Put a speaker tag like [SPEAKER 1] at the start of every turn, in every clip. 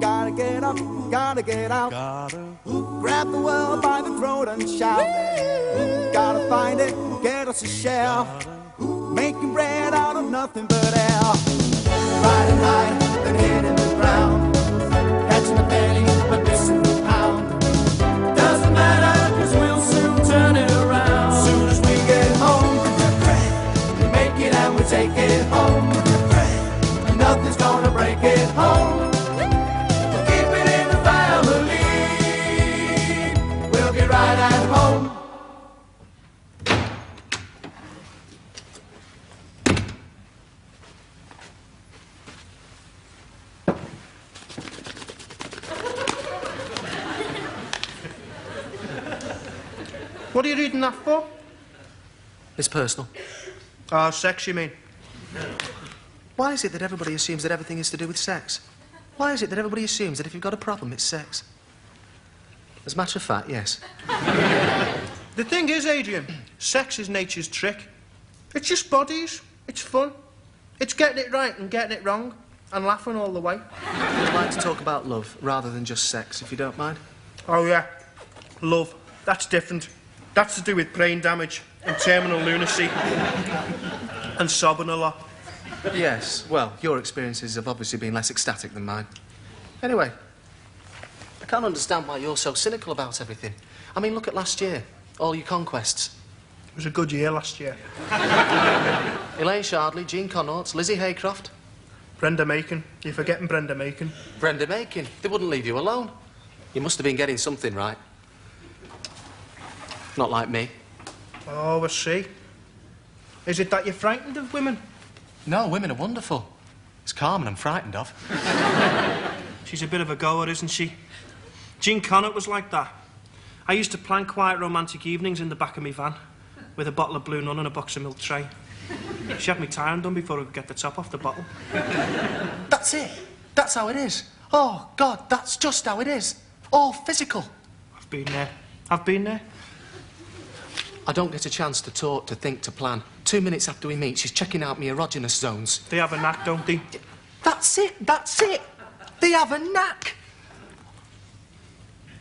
[SPEAKER 1] Gotta get up, gotta get out. Grab the world by the throat and shout. Gotta find it, get us a shell. Making bread out of nothing but air. Riding high, then hitting the ground. Catching a penny, but missing the pound. Doesn't matter, cause we'll soon turn it around. Soon as we get home, we make it and we take it home. Nothing's gonna break it home. We'll keep it in the family. We'll be right at home.
[SPEAKER 2] What are you reading that for?
[SPEAKER 3] It's personal.
[SPEAKER 2] Oh, sex, you mean?
[SPEAKER 3] Why is it that everybody assumes that everything is to do with sex? Why is it that everybody assumes that if you've got a problem, it's sex? As a matter of fact, yes.
[SPEAKER 2] The thing is, Adrian, sex is nature's trick. It's just bodies. It's fun. It's getting it right and getting it wrong and laughing all the way.
[SPEAKER 3] I'd like to talk about love rather than just sex, if you don't mind.
[SPEAKER 2] Oh, yeah. Love. That's different. That's to do with brain damage and terminal lunacy and sobbing a lot.
[SPEAKER 3] Yes, well, your experiences have obviously been less ecstatic than mine. Anyway, I can't understand why you're so cynical about everything. I mean, look at last year. All your conquests.
[SPEAKER 2] It was a good year last year.
[SPEAKER 3] Elaine Shardley, Jean Connaught, Lizzie Haycroft.
[SPEAKER 2] Brenda Macon. You're forgetting Brenda Macon.
[SPEAKER 3] Brenda Macon. They wouldn't leave you alone. You must have been getting something right. Not like me.
[SPEAKER 2] Oh, I see. Is it that you're frightened of women?
[SPEAKER 3] No, women are wonderful. It's Carmen I'm frightened of.
[SPEAKER 2] She's a bit of a goer, isn't she? Jean Connaught was like that. I used to plan quiet romantic evenings in the back of my van with a bottle of Blue Nun and a box of milk tray. She had me tie undone before I could get the top off the bottle.
[SPEAKER 3] That's it. That's how it is. Oh, God, that's just how it is. All physical.
[SPEAKER 2] I've been there. I've been there.
[SPEAKER 3] I don't get a chance to talk, to think, to plan. 2 minutes after we meet, she's checking out my erogenous zones.
[SPEAKER 2] They have a knack, don't they?
[SPEAKER 3] That's it, that's it. They have a knack.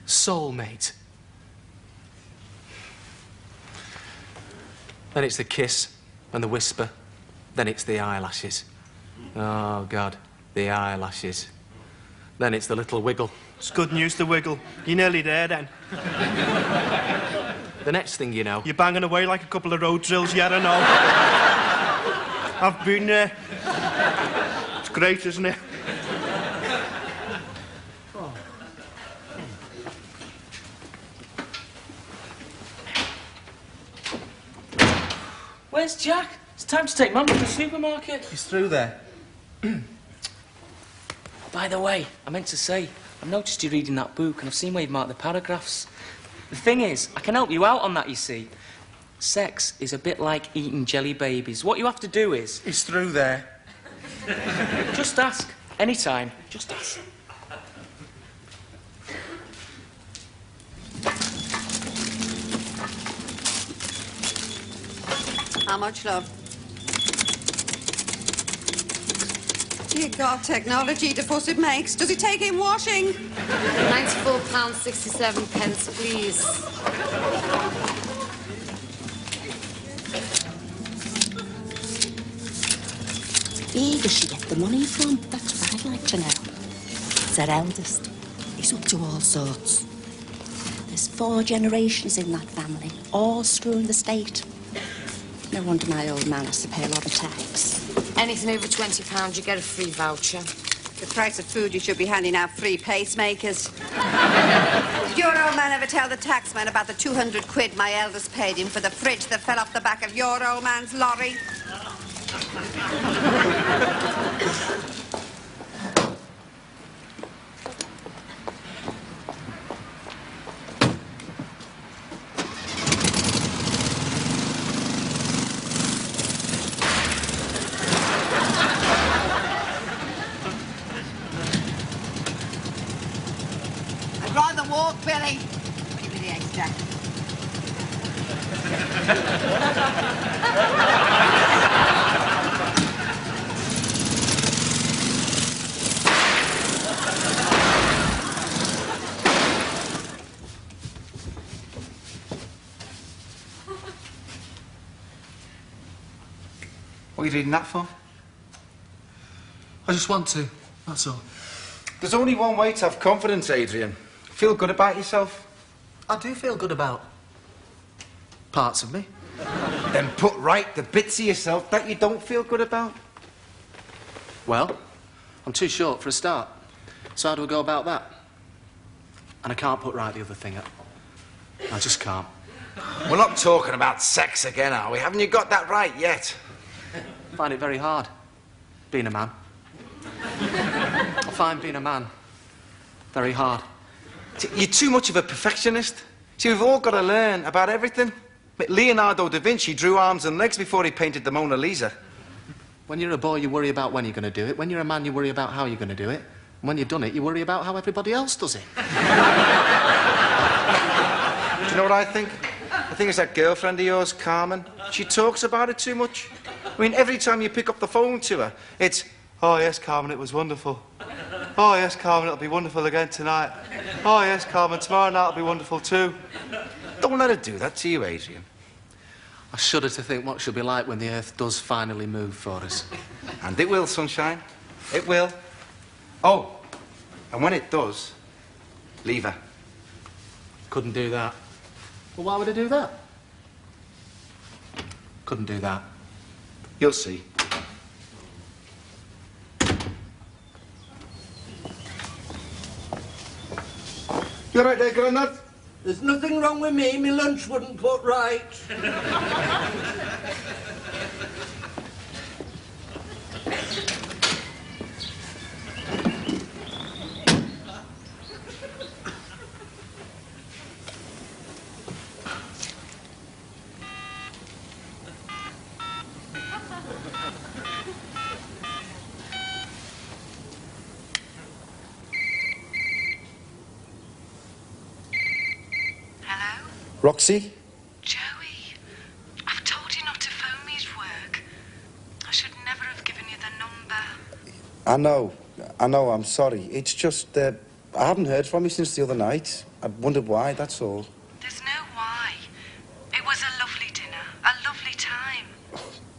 [SPEAKER 3] Soulmate. Then it's the kiss and the whisper. Then it's the eyelashes. Oh, God, the eyelashes. Then it's the little wiggle.
[SPEAKER 2] It's good news, the wiggle. You're nearly there, then.
[SPEAKER 3] The next thing you know...
[SPEAKER 2] You're banging away like a couple of road drills, yeah, I know. I've been there. It's great, isn't it? Oh.
[SPEAKER 4] Where's Jack? It's time to take Mum to the supermarket.
[SPEAKER 3] He's through there.
[SPEAKER 4] By the way, I meant to say, I've noticed you reading that book and I've seen where you've marked the paragraphs. The thing is, I can help you out on that, you see. Sex is a bit like eating jelly babies. What you have to do is...
[SPEAKER 3] He's through there.
[SPEAKER 4] Just ask. Anytime. Just ask.
[SPEAKER 5] How much, love? Dear God, technology, the fuss it makes. Does it take in washing?
[SPEAKER 6] £94.67, please.
[SPEAKER 7] Where does she get the money from? That's what I'd like to know. It's her eldest. He's up to all sorts. There's 4 generations in that family, all screwing the state. No wonder my old man has to pay a lot of tax.
[SPEAKER 6] Anything over £20, you get a free voucher.
[SPEAKER 5] The price of food, you should be handing out free pacemakers. Did your old man ever tell the taxman about the 200 quid my eldest paid him for the fridge that fell off the back of your old man's lorry? I'd rather walk, Billy. Give me the eggs, Jack.
[SPEAKER 8] What are you reading that for?
[SPEAKER 3] I just want to, that's all.
[SPEAKER 8] There's only one way to have confidence, Adrian. Feel good about yourself.
[SPEAKER 3] I do feel good about parts of me.
[SPEAKER 8] Then put right the bits of yourself that you don't feel good about.
[SPEAKER 3] Well, I'm too short for a start. So how do I go about that? And I can't put right the other thing up. I just can't.
[SPEAKER 8] We're not talking about sex again, are we? Haven't you got that right yet?
[SPEAKER 3] I find it very hard, being a man. I find being a man very hard.
[SPEAKER 8] You're too much of a perfectionist. See, we've all got to learn about everything. Leonardo da Vinci drew arms and legs before he painted the Mona Lisa.
[SPEAKER 3] When you're a boy, you worry about when you're going to do it. When you're a man, you worry about how you're going to do it. And when you've done it, you worry about how everybody else does it.
[SPEAKER 8] Do you know what I think? I think it's that girlfriend of yours, Carmen. She talks about it too much. I mean, every time you pick up the phone to her, it's, "Oh, yes, Carmen, it was wonderful. Oh, yes, Carmen, it'll be wonderful again tonight. Oh, yes, Carmen, tomorrow night will be wonderful too." Don't let her do that to you, Adrian.
[SPEAKER 3] I shudder to think what she'll be like when the Earth does finally move for us.
[SPEAKER 8] And it will, sunshine. It will. Oh, and when it does, leave her.
[SPEAKER 3] Couldn't do that. Well, why would I do that? Couldn't do that.
[SPEAKER 8] You'll see. You all right there, Grandad?
[SPEAKER 9] There's nothing wrong with me. My lunch wouldn't put right.
[SPEAKER 8] Roxy?
[SPEAKER 6] Joey, I've told you not to phone me at work. I should never have given you the number.
[SPEAKER 10] I know, I'm sorry. It's just, I haven't heard from you since the other night. I wondered why, that's all.
[SPEAKER 6] There's no why. It was a lovely dinner, a lovely time.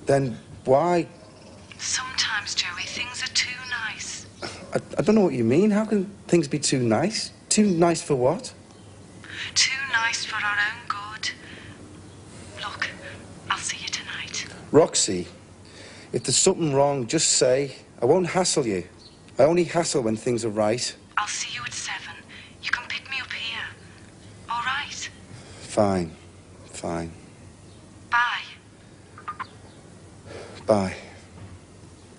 [SPEAKER 10] Then why?
[SPEAKER 6] Sometimes, Joey, things are too nice.
[SPEAKER 10] I don't know what you mean. How can things be too nice? Too nice for what?
[SPEAKER 6] Too nice for our own good. Look, I'll see you tonight.
[SPEAKER 10] Roxy, if there's something wrong, just say. I won't hassle you. I only hassle when things are right.
[SPEAKER 6] I'll see you at 7. You can pick me up here. All right?
[SPEAKER 10] Fine. Fine.
[SPEAKER 6] Bye.
[SPEAKER 10] Bye.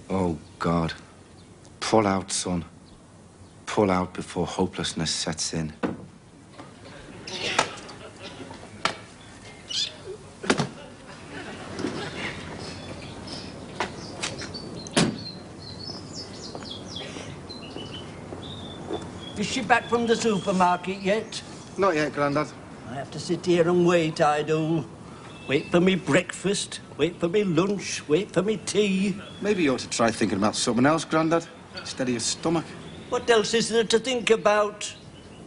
[SPEAKER 8] Oh, God. Pull out, son. Pull out before hopelessness sets in.
[SPEAKER 9] Is she back from the supermarket yet?
[SPEAKER 8] Not yet, Grandad.
[SPEAKER 9] I have to sit here and wait, I do. Wait for me breakfast, wait for me lunch, wait for me tea.
[SPEAKER 8] Maybe you ought to try thinking about something else, Grandad. Steady your stomach.
[SPEAKER 9] What else is there to think about?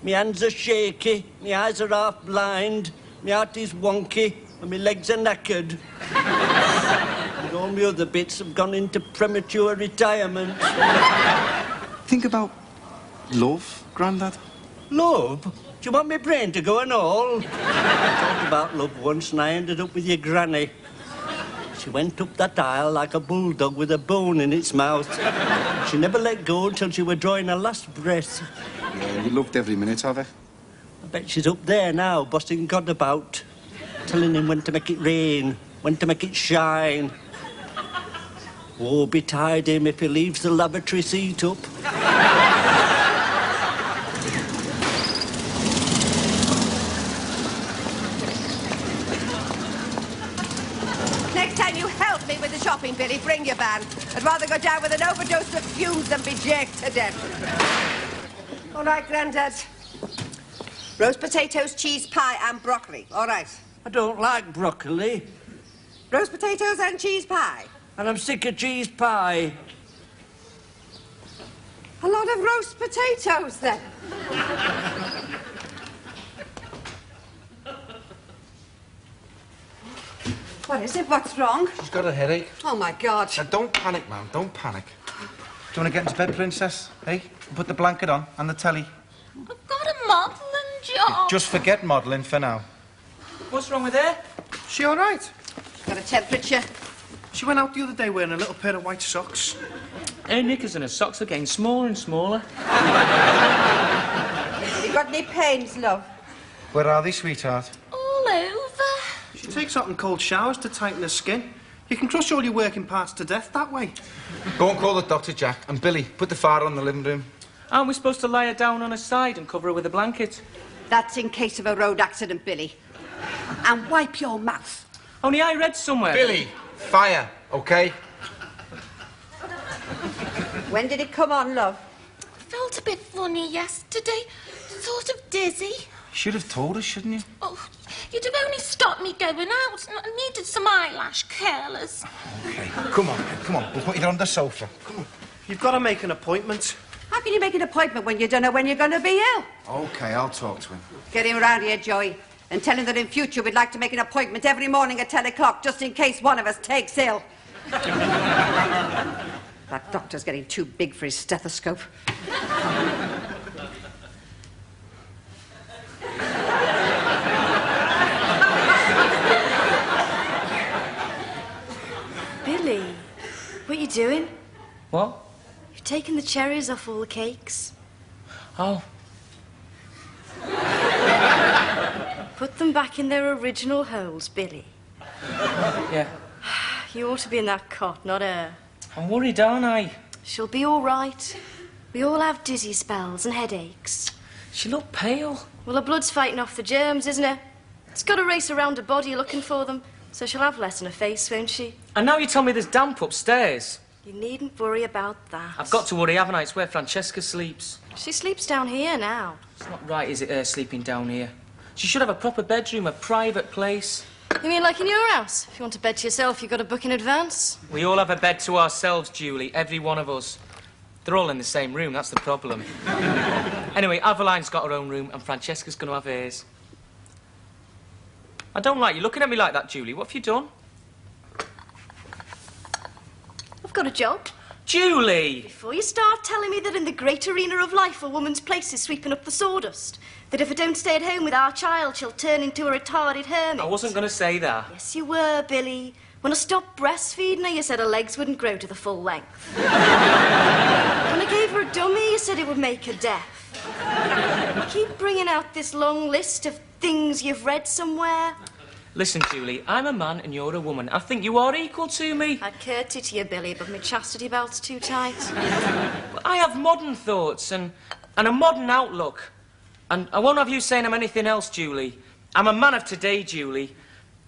[SPEAKER 9] Me hands are shaky, me eyes are half blind, me heart is wonky, and me legs are knackered. And all my other bits have gone into premature retirement.
[SPEAKER 8] Think about love, Grandad.
[SPEAKER 9] Love? Do you want my brain to go and all? I talked about love once and I ended up with your granny. She went up that aisle like a bulldog with a bone in its mouth. She never let go until she were drawing her last breath.
[SPEAKER 8] Yeah, you loved every minute of it.
[SPEAKER 9] I bet she's up there now, bossing God about, telling him when to make it rain, when to make it shine. Woe betide him if he leaves the lavatory seat up.
[SPEAKER 5] Next time you help me with the shopping, Billy, bring your van. I'd rather go down with an overdose of fumes than be jerked to death. All right, Grandad. Roast potatoes, cheese pie and broccoli. All right.
[SPEAKER 9] I don't like broccoli,
[SPEAKER 5] Roast potatoes and cheese pie.
[SPEAKER 9] and I'm sick of cheese pie.
[SPEAKER 5] A lot of roast potatoes, then. What is it? What's wrong?
[SPEAKER 8] She's got a headache.
[SPEAKER 5] Oh, my God.
[SPEAKER 8] Now, don't panic, Mum. Don't panic. Do you want to get into bed, Princess? Hey? Put the blanket on and the telly.
[SPEAKER 11] I've got a modelling job.
[SPEAKER 8] Just forget modelling for now.
[SPEAKER 4] What's wrong with her?
[SPEAKER 2] She all right?
[SPEAKER 5] She's got a temperature.
[SPEAKER 2] She went out the other day wearing a little pair of white socks.
[SPEAKER 4] Her knickers and her socks are getting smaller and smaller.
[SPEAKER 5] Have you got any pains, love?
[SPEAKER 8] Where are they, sweetheart?
[SPEAKER 11] All over.
[SPEAKER 2] She takes hot and cold showers to tighten her skin. You can crush all your working parts to death that way.
[SPEAKER 8] Go and call the doctor, Jack. And Billy, put the fire on in the living room.
[SPEAKER 4] Aren't we supposed to lie her down on her side and cover her with a blanket?
[SPEAKER 5] That's in case of a road accident, Billy. And wipe your mouth.
[SPEAKER 4] Only I read somewhere...
[SPEAKER 8] Billy, fire, OK?
[SPEAKER 5] When did it come on, love?
[SPEAKER 11] I felt a bit funny yesterday. Sort of dizzy.
[SPEAKER 8] Should have told us, shouldn't you?
[SPEAKER 11] Oh, you'd have only stopped me going out. I needed some eyelash curlers.
[SPEAKER 8] OK, come on. We'll put you on the sofa. Come on.
[SPEAKER 2] You've got to make an appointment.
[SPEAKER 5] How can you make an appointment when you don't know when you're going to be ill?
[SPEAKER 8] OK, I'll talk to him.
[SPEAKER 5] Get him round here, Joey, and tell him that in future we'd like to make an appointment every morning at 10 o'clock, just in case one of us takes ill. That doctor's getting too big for his stethoscope.
[SPEAKER 12] Billy, what are you doing?
[SPEAKER 4] What?
[SPEAKER 12] You've taken the cherries off all the cakes.
[SPEAKER 4] Oh.
[SPEAKER 12] Put them back in their original holes, Billy.
[SPEAKER 4] Yeah.
[SPEAKER 12] You ought to be in that cot, not her.
[SPEAKER 4] I'm worried, aren't I?
[SPEAKER 12] She'll be all right. We all have dizzy spells and headaches.
[SPEAKER 4] She looked pale.
[SPEAKER 12] Well, her blood's fighting off the germs, isn't it? It's got to race around her body looking for them, so she'll have less in her face, won't she?
[SPEAKER 4] And now you tell me there's damp upstairs.
[SPEAKER 12] You needn't worry about that.
[SPEAKER 4] I've got to worry, haven't I? It's where Francesca sleeps.
[SPEAKER 12] She sleeps down here now.
[SPEAKER 4] It's not right, is it, her sleeping down here? She should have a proper bedroom, a private place.
[SPEAKER 12] You mean like in your house? If you want a bed to yourself, you've got to book in advance.
[SPEAKER 4] We all have a bed to ourselves, Julie, every one of us. They're all in the same room, that's the problem. Anyway, Aveline's got her own room and Francesca's going to have hers. I don't like you looking at me like that, Julie. What have you done?
[SPEAKER 12] I've got a job.
[SPEAKER 4] Julie!
[SPEAKER 12] Before you start telling me that in the great arena of life a woman's place is sweeping up the sawdust, that if I don't stay at home with our child, she'll turn into a retarded hermit.
[SPEAKER 4] I wasn't going to say that.
[SPEAKER 12] Yes, you were, Billy. When I stopped breastfeeding her, you said her legs wouldn't grow to the full length. When I gave her a dummy, you said it would make her deaf. You keep bringing out this long list of things you've read somewhere.
[SPEAKER 4] Listen, Julie, I'm a man and you're a woman. I think you are equal to me.
[SPEAKER 12] I'd curtsy to you, Billy, but my chastity belt's too tight.
[SPEAKER 4] But I have modern thoughts and a modern outlook. And I won't have you saying I'm anything else, Julie. I'm a man of today, Julie.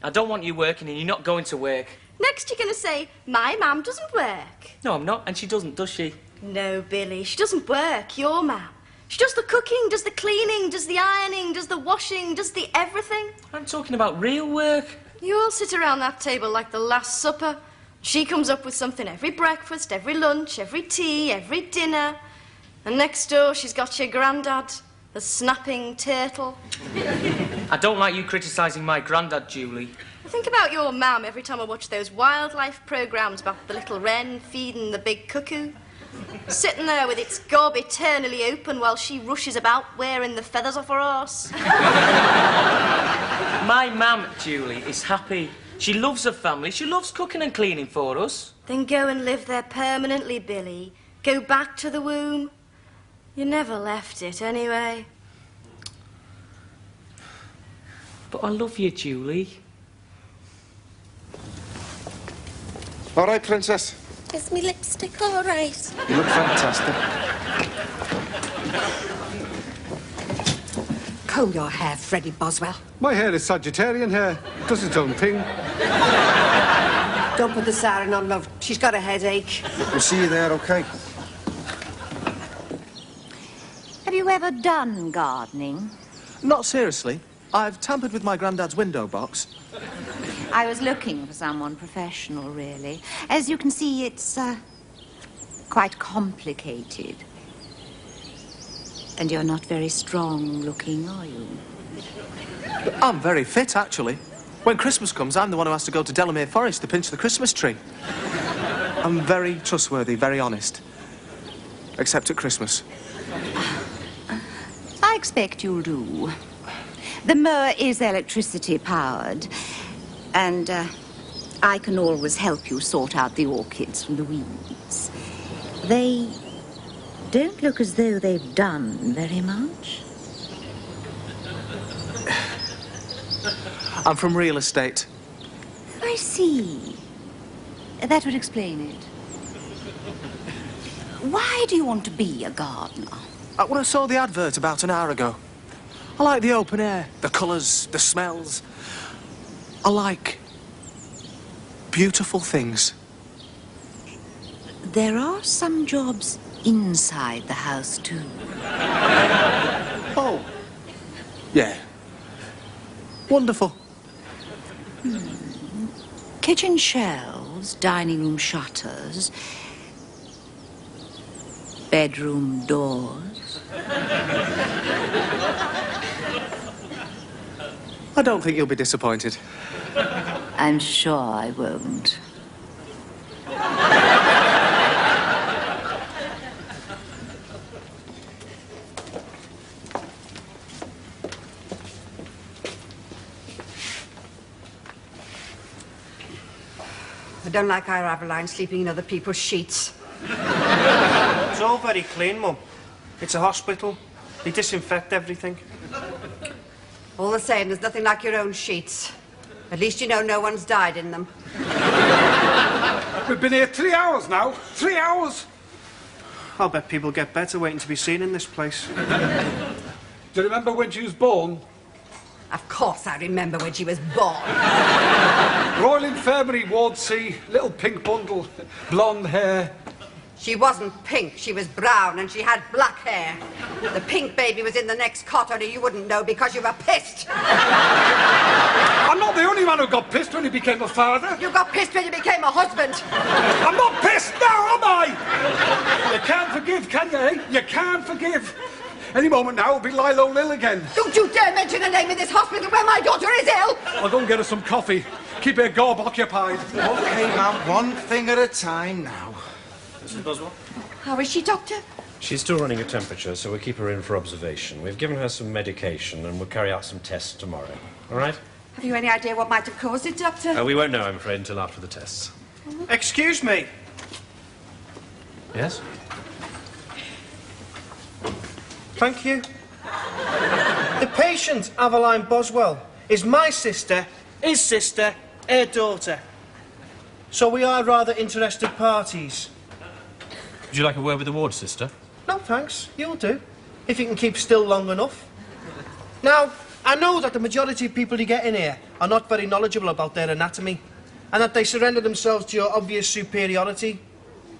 [SPEAKER 4] I don't want you working and you're not going to work.
[SPEAKER 12] Next you're going to say, my mum doesn't work.
[SPEAKER 4] No, I'm not, and she doesn't, does she?
[SPEAKER 12] No, Billy, she doesn't work, your mum. She does the cooking, does the cleaning, does the ironing, does the washing, does the everything.
[SPEAKER 4] I'm talking about real work.
[SPEAKER 12] You all sit around that table like the Last Supper. She comes up with something every breakfast, every lunch, every tea, every dinner. And next door she's got your granddad, the snapping turtle.
[SPEAKER 4] I don't like you criticising my granddad, Julie.
[SPEAKER 12] I think about your mum every time I watch those wildlife programmes about the little wren feeding the big cuckoo. Sitting there with its gob eternally open while she rushes about wearing the feathers off her arse.
[SPEAKER 4] My mum, Julie, is happy. She loves her family. She loves cooking and cleaning for us.
[SPEAKER 12] Then go and live there permanently, Billy. Go back to the womb. You never left it anyway.
[SPEAKER 4] But I love you, Julie.
[SPEAKER 8] All right, Princess.
[SPEAKER 11] Is me lipstick all right?
[SPEAKER 8] You look fantastic.
[SPEAKER 5] Comb your hair, Freddie Boswell.
[SPEAKER 13] My hair is Sagittarian hair. It does its own thing.
[SPEAKER 5] Don't put the siren on, love. She's got a headache.
[SPEAKER 8] We'll see you there, OK?
[SPEAKER 14] Have you ever done gardening?
[SPEAKER 3] Not seriously. I've tampered with my granddad's window box.
[SPEAKER 14] I was looking for someone professional, really. As you can see, it's quite complicated. And you're not very strong looking, are you?
[SPEAKER 3] I'm very fit, actually. When Christmas comes, I'm the one who has to go to Delamere Forest to pinch the Christmas tree. I'm very trustworthy, very honest. Except at Christmas.
[SPEAKER 14] I expect you'll do. The mower is electricity-powered, and I can always help you sort out the orchids from the weeds. They don't look as though they've done very much.
[SPEAKER 3] I'm from real estate.
[SPEAKER 14] I see. That would explain it. Why do you want to be a gardener?
[SPEAKER 3] When I saw the advert about an hour ago, I like the open air, the colours, the smells. I like beautiful things.
[SPEAKER 14] There are some jobs inside the house, too.
[SPEAKER 3] Oh. Yeah. Wonderful.
[SPEAKER 14] Kitchen shelves, dining room shutters, bedroom doors.
[SPEAKER 3] I don't think you'll be disappointed.
[SPEAKER 14] I'm sure I won't.
[SPEAKER 5] I don't like our Aveline sleeping in other people's sheets.
[SPEAKER 2] It's all very clean, Mum. It's a hospital. They disinfect everything.
[SPEAKER 5] All the same, there's nothing like your own sheets. At least you know no one's died in them.
[SPEAKER 13] We've been here 3 hours now. 3 hours.
[SPEAKER 2] I'll bet people get better waiting to be seen in this place.
[SPEAKER 13] Do you remember when she was born?
[SPEAKER 5] Of course I remember when she was born.
[SPEAKER 13] Royal Infirmary, Ward C, little pink bundle, blonde hair.
[SPEAKER 5] She wasn't pink, she was brown, and she had black hair. The pink baby was in the next cot, only you wouldn't know because you were pissed.
[SPEAKER 13] I'm not the only man who got pissed when he became a father.
[SPEAKER 5] You got pissed when you became a husband.
[SPEAKER 13] I'm not pissed now, am I? You can't forgive, can you, eh? You can't forgive. Any moment now, it'll be Lilo Lil again.
[SPEAKER 5] Don't you dare mention the name of this hospital where my daughter is ill!
[SPEAKER 13] I'll go and get her some coffee. Keep her gob occupied.
[SPEAKER 8] OK, ma'am, one thing at a time now.
[SPEAKER 15] Mrs. Boswell?
[SPEAKER 5] How is she, Doctor?
[SPEAKER 15] She's still running a temperature, so we'll keep her in for observation. We've given her some medication, and we'll carry out some tests tomorrow. All right?
[SPEAKER 5] Have you any idea what might have caused it, Doctor?
[SPEAKER 15] We won't know, I'm afraid, until after the tests.
[SPEAKER 2] Excuse me.
[SPEAKER 15] Yes?
[SPEAKER 2] Thank you. The patient, Aveline Boswell, is my sister, his sister, her daughter. So we are rather interested parties.
[SPEAKER 15] Would you like a word with the ward, sister?
[SPEAKER 2] No, thanks. You'll do. If you can keep still long enough. Now, I know that the majority of people you get in here are not very knowledgeable about their anatomy, and that they surrender themselves to your obvious superiority.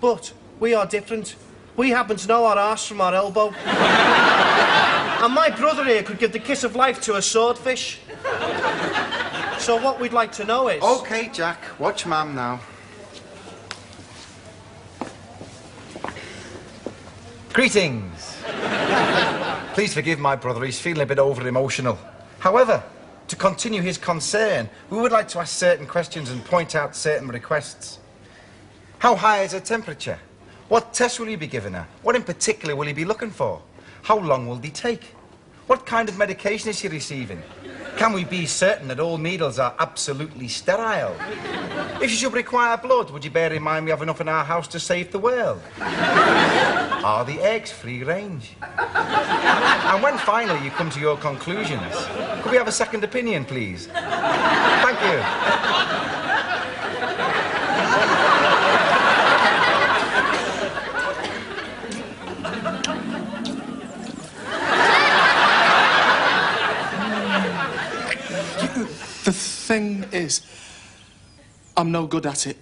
[SPEAKER 2] But we are different. We happen to know our arse from our elbow. And my brother here could give the kiss of life to a swordfish. So what we'd like to know is...
[SPEAKER 8] OK, Jack, watch Ma'am now.
[SPEAKER 16] Greetings. Please forgive my brother, he's feeling a bit over-emotional. However, to continue his concern, we would like to ask certain questions and point out certain requests. How high is her temperature? What tests will you be giving her? What in particular will you be looking for? How long will they take? What kind of medication is she receiving? Can we be certain that all needles are absolutely sterile? If you should require blood, would you bear in mind we have enough in our house to save the world? Are the eggs free range? And when finally you come to your conclusions, could we have a second opinion, please? Thank you.
[SPEAKER 3] The thing is, I'm no good at it.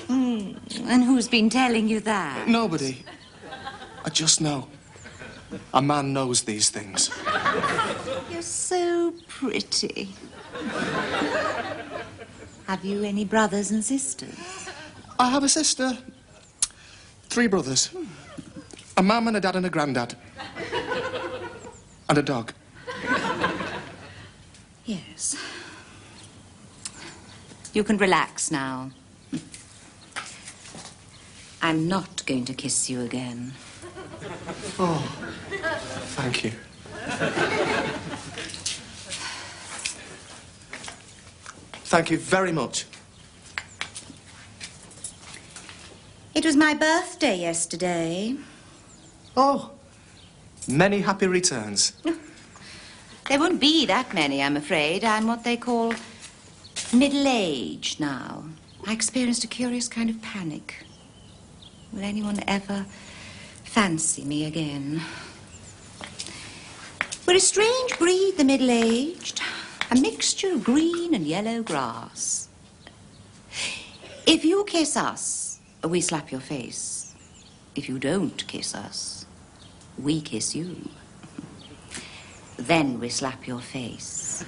[SPEAKER 14] And who's been telling you that?
[SPEAKER 3] Nobody. I just know. A man knows these things.
[SPEAKER 14] You're so pretty. Have you any brothers and sisters?
[SPEAKER 3] I have a sister. 3 brothers. A mum and a dad and a granddad. And a dog.
[SPEAKER 14] Yes. You can relax now. I'm not going to kiss you again.
[SPEAKER 3] Oh, thank you. Thank you very much.
[SPEAKER 14] It was my birthday yesterday.
[SPEAKER 3] Oh, many happy returns.
[SPEAKER 14] There won't be that many, I'm afraid. I'm what they call middle-aged now. I experienced a curious kind of panic. Will anyone ever fancy me again? We're a strange breed, the middle-aged. A mixture of green and yellow grass. If you kiss us, we slap your face. If you don't kiss us, we kiss you. Then we slap your face.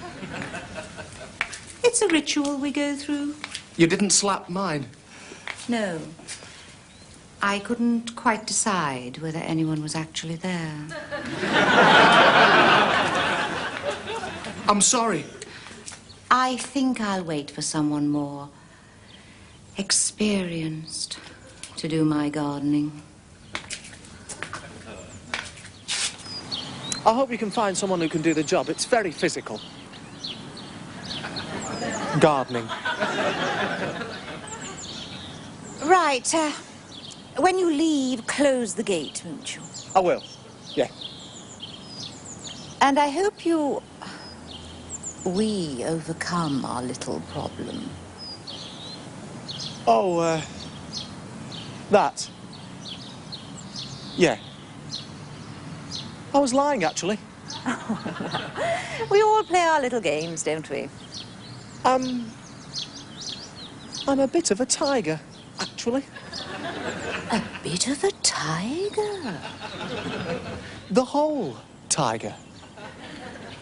[SPEAKER 14] It's a ritual we go through.
[SPEAKER 3] You didn't slap mine?
[SPEAKER 14] No. I couldn't quite decide whether anyone was actually there.
[SPEAKER 3] I'm sorry.
[SPEAKER 14] I think I'll wait for someone more experienced to do my gardening.
[SPEAKER 3] I hope you can find someone who can do the job. It's very physical. Gardening.
[SPEAKER 14] Right. When you leave, close the gate, won't you?
[SPEAKER 3] I will. Yeah.
[SPEAKER 14] And I hope we overcome our little problem.
[SPEAKER 3] Oh, that. Yeah. I was lying, actually.
[SPEAKER 14] We all play our little games, don't we?
[SPEAKER 3] I'm a bit of a tiger, actually.
[SPEAKER 14] A bit of a tiger?
[SPEAKER 3] The whole tiger.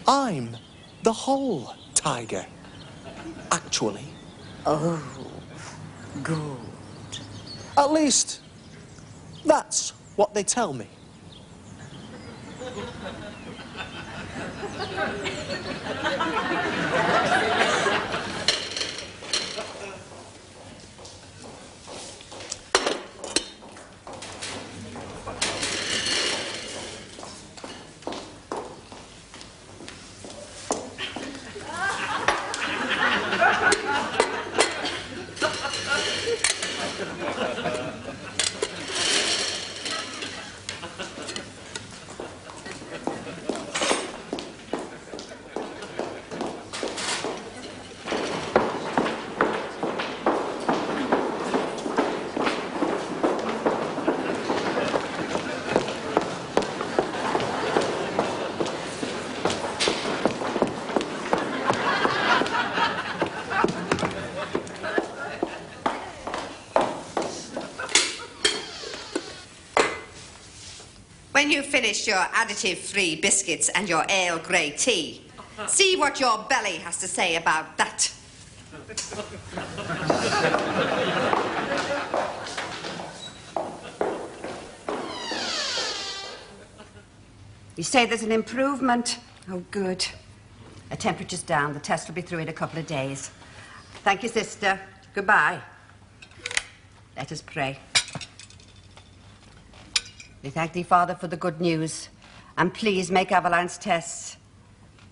[SPEAKER 3] I'm the whole tiger, actually.
[SPEAKER 14] Oh, good.
[SPEAKER 3] At least, that's what they tell me.
[SPEAKER 5] When you've finished your additive-free biscuits and your ale grey tea, see what your belly has to say about that. You say there's an improvement? Oh, good. The temperature's down. The test will be through in a couple of days. Thank you, sister. Goodbye. Let us pray. We thank thee, Father, for the good news. And please make Avaline's tests.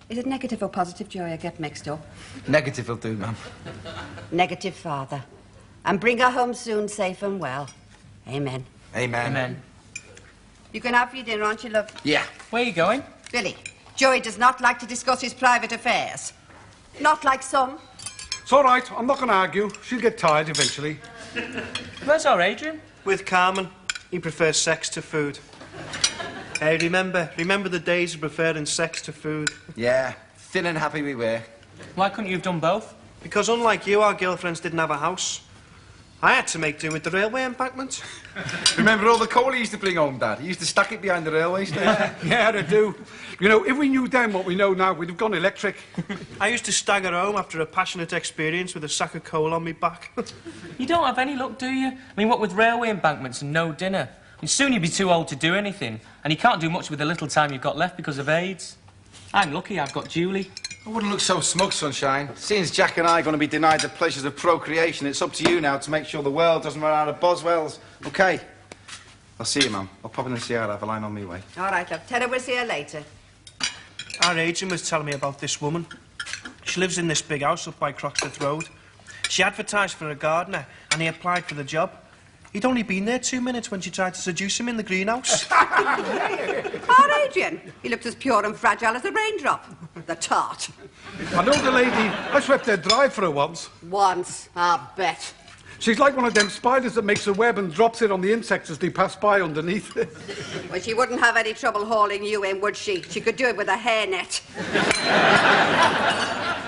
[SPEAKER 5] Is it negative or positive, Joey? I get mixed up.
[SPEAKER 16] Negative will do, ma'am.
[SPEAKER 5] Negative, Father. And bring her home soon, safe and well. Amen.
[SPEAKER 16] Amen.
[SPEAKER 4] Amen.
[SPEAKER 5] You can have your dinner, aren't you, love?
[SPEAKER 16] Yeah.
[SPEAKER 4] Where are you going?
[SPEAKER 5] Billy, Joey does not like to discuss his private affairs. Not like some.
[SPEAKER 13] It's all right. I'm not going to argue. She'll get tired eventually.
[SPEAKER 4] Where's our Adrian?
[SPEAKER 2] With Carmen. He prefers sex to food. Hey, remember the days of preferring sex to food?
[SPEAKER 16] Yeah, thin and happy we were.
[SPEAKER 4] Why couldn't you have done both?
[SPEAKER 2] Because unlike you, our girlfriends didn't have a house. I had to make do with the railway embankment.
[SPEAKER 16] Remember all the coal he used to bring home, Dad? He used to stack it behind the railway station.
[SPEAKER 13] Yeah, I do. You know, if we knew then what we know now, we'd have gone electric.
[SPEAKER 2] I used to stagger home after a passionate experience with a sack of coal on my back.
[SPEAKER 4] You don't have any luck, do you? I mean, what with railway embankments and no dinner? I mean, soon you'll be too old to do anything, and you can't do much with the little time you've got left because of AIDS. I'm lucky I've got Julie.
[SPEAKER 16] I wouldn't look so smug, Sunshine. Seeing as Jack and I are going to be denied the pleasures of procreation, it's up to you now to make sure the world doesn't run out of Boswells. OK? I'll see you, Mum. I'll pop in and see her. I'll have a line on me way.
[SPEAKER 5] All right, love. Tell her we'll see her later.
[SPEAKER 2] Our agent was telling me about this woman. She lives in this big house up by Croxteth Road. She advertised for a gardener, and he applied for the job. He'd only been there 2 minutes when she tried to seduce him in the greenhouse.
[SPEAKER 5] Our Adrian. He looks as pure and fragile as a raindrop. The tart.
[SPEAKER 13] I know the lady. I swept their drive for her once.
[SPEAKER 5] Once, I'll bet.
[SPEAKER 13] She's like one of them spiders that makes a web and drops it on the insects as they pass by underneath.
[SPEAKER 5] Well, she wouldn't have any trouble hauling you in, would she? She could do it with a hairnet.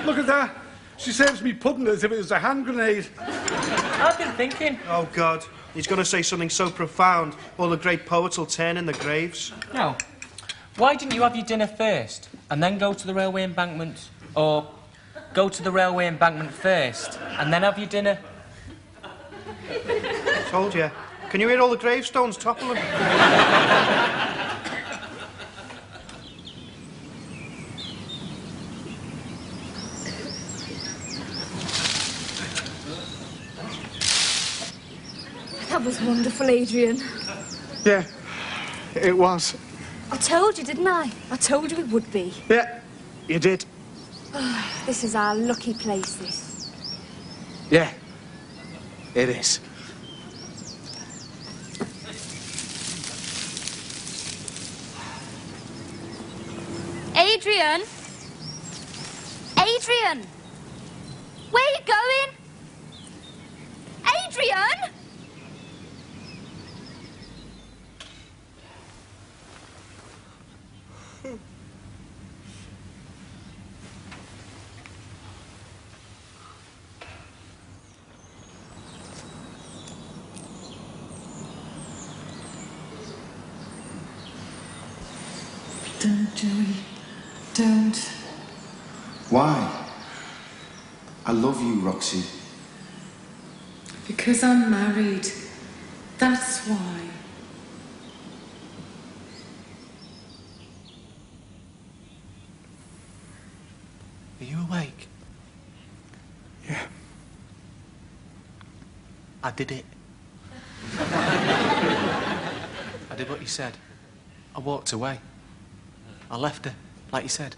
[SPEAKER 13] Look at that. She serves me pudding as if it was a hand grenade.
[SPEAKER 4] I've been thinking.
[SPEAKER 2] Oh, God. He's going to say something so profound, all the great poets will turn in their graves.
[SPEAKER 4] No. Why didn't you have your dinner first and then go to the railway embankment? Or go to the railway embankment first and then have your dinner?
[SPEAKER 2] Told you. Can you hear all the gravestones toppling?
[SPEAKER 12] That was wonderful, Adrian.
[SPEAKER 13] Yeah, it was.
[SPEAKER 12] I told you, didn't I? I told you it would be.
[SPEAKER 13] Yeah, you did.
[SPEAKER 12] This is our lucky place, this.
[SPEAKER 13] Yeah, it is.
[SPEAKER 12] Adrian! Adrian! Where are you going? Adrian!
[SPEAKER 6] Don't, Joey. Don't.
[SPEAKER 10] Why? I love you, Roxy.
[SPEAKER 6] Because I'm married. That's why.
[SPEAKER 3] Are you awake?
[SPEAKER 13] Yeah.
[SPEAKER 3] I did it. I did what you said. I walked away. I left her, like you said.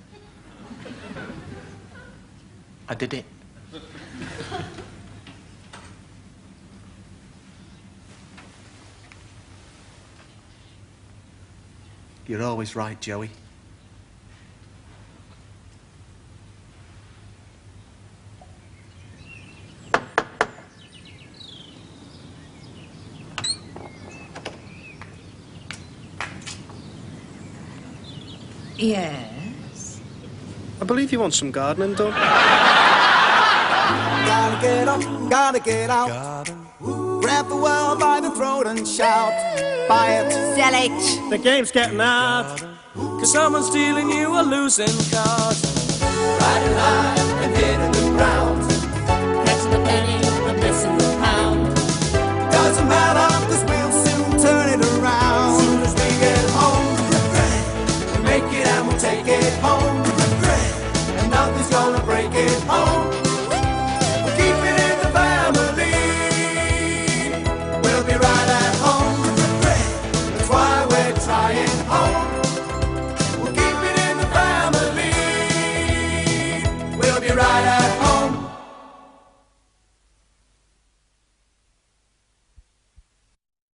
[SPEAKER 3] I did it. You're always right, Joey.
[SPEAKER 14] Yes?
[SPEAKER 2] I believe you want some gardening done.
[SPEAKER 1] Gotta get up, gotta get out. Grab the world by the throat and shout. Buy it,
[SPEAKER 5] sell it.
[SPEAKER 2] The game's getting out. Cause someone's stealing you a losing cause.
[SPEAKER 1] riding high and hitting the ground.
[SPEAKER 11] Catching the penny and missing the pound.
[SPEAKER 1] Doesn't matter, cause we'll soon turn it around. Soon as we get home, we'll make it and we'll take it home. And nothing's gonna break it home. We'll keep it in the family. We'll be right at home. That's why we're trying home.